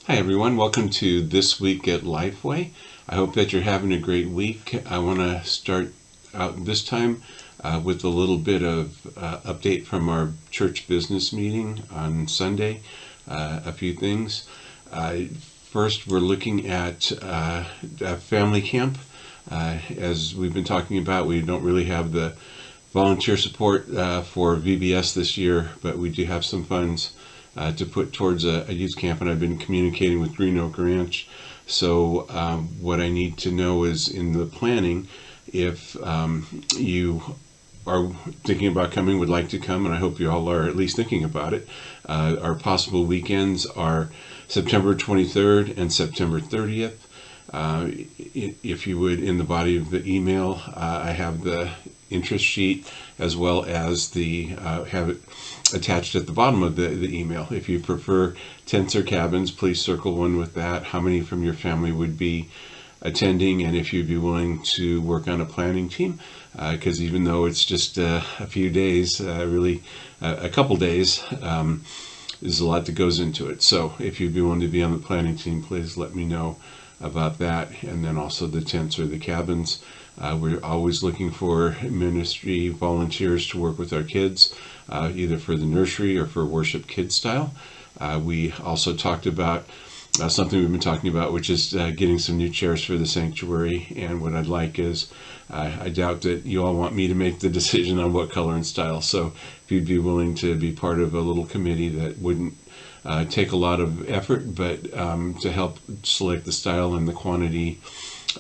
Hi everyone, welcome to This Week at Lifeway. I hope that you're having a great week. I want to start out this time with a little bit of update from our church business meeting on Sunday. A few things. First, we're looking at a family camp. As we've been talking about, we don't really have the volunteer support for VBS this year, but we do have some funds to put towards a youth camp, and I've been communicating with Green Oak Ranch. So what I need to know is in the planning, if you are thinking about coming, would like to come, and I hope you all are at least thinking about it. Our possible weekends are September 23rd and September 30th. If you would, in the body of the email, I have the interest sheet as well as the have it attached at the bottom of the email. If you prefer tents or cabins, please circle one with that. How many from your family would be attending, and if you'd be willing to work on a planning team, because even though it's just a few days, really a couple days, there's a lot that goes into it. So if you'd be willing to be on the planning team, please let me know about that. And then also the tents or the cabins. We're always looking for ministry volunteers to work with our kids, either for the nursery or for worship kid style. We also talked about something we've been talking about, which is getting some new chairs for the sanctuary. And what I'd like is, I doubt that you all want me to make the decision on what color and style. So if you'd be willing to be part of a little committee that wouldn't take a lot of effort, but to help select the style and the quantity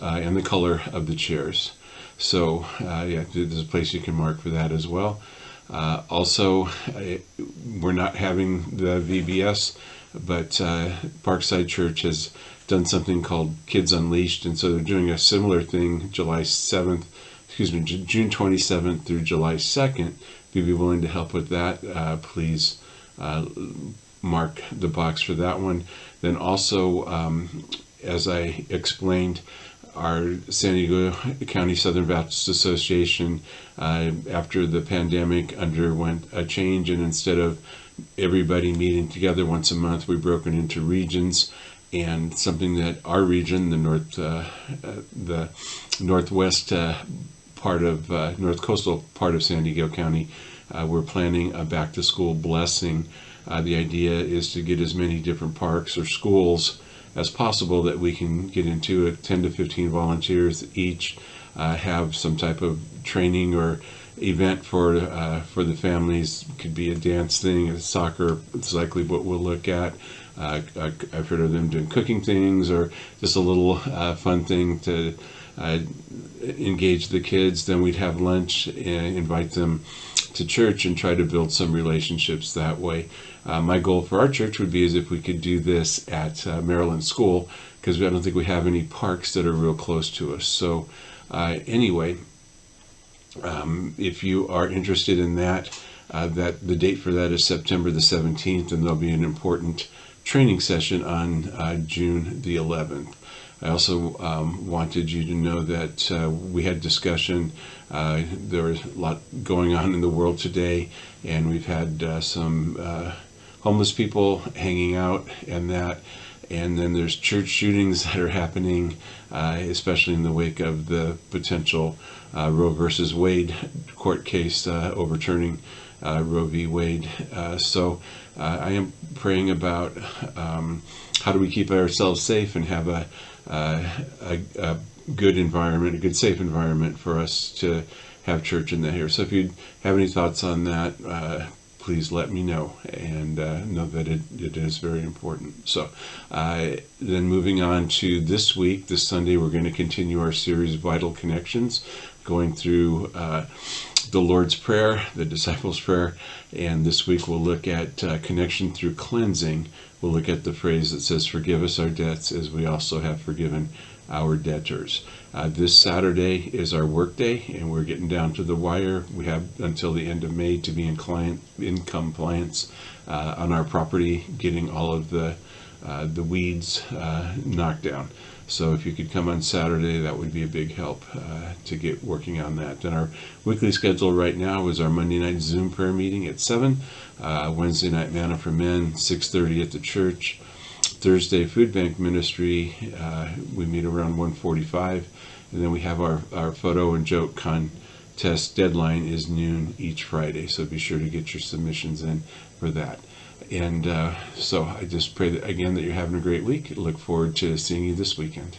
and the color of the chairs. So yeah, there's a place you can mark for that as well. Also, we're not having the VBS, but Parkside Church has done something called Kids Unleashed, and so they're doing a similar thing June 27th through July 2nd. If you'd be willing to help with that, please mark the box for that one. Then also, as I explained, our San Diego County Southern Baptist Association, after the pandemic, underwent a change, and instead of everybody meeting together once a month, we broke it into regions. And something that our region, the northwest part of north coastal part of San Diego County, we're planning a back to school blessing. The idea is to get as many different parks or schools as possible that we can get into. 10 to 15 volunteers each, have some type of training or event for the families. It could be a dance thing, a soccer. It's likely what we'll look at. I've heard of them doing cooking things, or just a little fun thing to engage the kids. Then we'd have lunch and invite them to church and try to build some relationships that way. My goal for our church would be as if we could do this at Maryland School, because I don't think we have any parks that are real close to us. So anyway, if you are interested in that, that the date for that is September the 17th, and there'll be an important training session on June the 11th. I also wanted you to know that we had discussion. There was a lot going on in the world today, and we've had some homeless people hanging out and that. And then there's church shootings that are happening, especially in the wake of the potential Roe versus Wade court case overturning Roe v. Wade. So I am praying about how do we keep ourselves safe and have a good environment, a good, safe environment for us to have church in the here. So if you have any thoughts on that, please let me know, and know that it is very important. So then moving on to this week, this Sunday, we're going to continue our series Vital Connections, going through the Lord's Prayer, the Disciples' Prayer, and this week we'll look at connection through cleansing. We'll look at the phrase that says, "Forgive us our debts as we also have forgiven our debtors." This Saturday is our work day, and we're getting down to the wire. We have until the end of May to be in compliance on our property, getting all of the weeds knocked down. So if you could come on Saturday, that would be a big help to get working on that. Then our weekly schedule right now is our Monday night Zoom prayer meeting at 7, Wednesday night Manna for Men, 6:30 at the church, Thursday food bank ministry, we meet around 1:45, and then we have our photo and joke contest deadline is noon each Friday, so be sure to get your submissions in for that. And so I just pray that, again, that you're having a great week. Look forward to seeing you this weekend.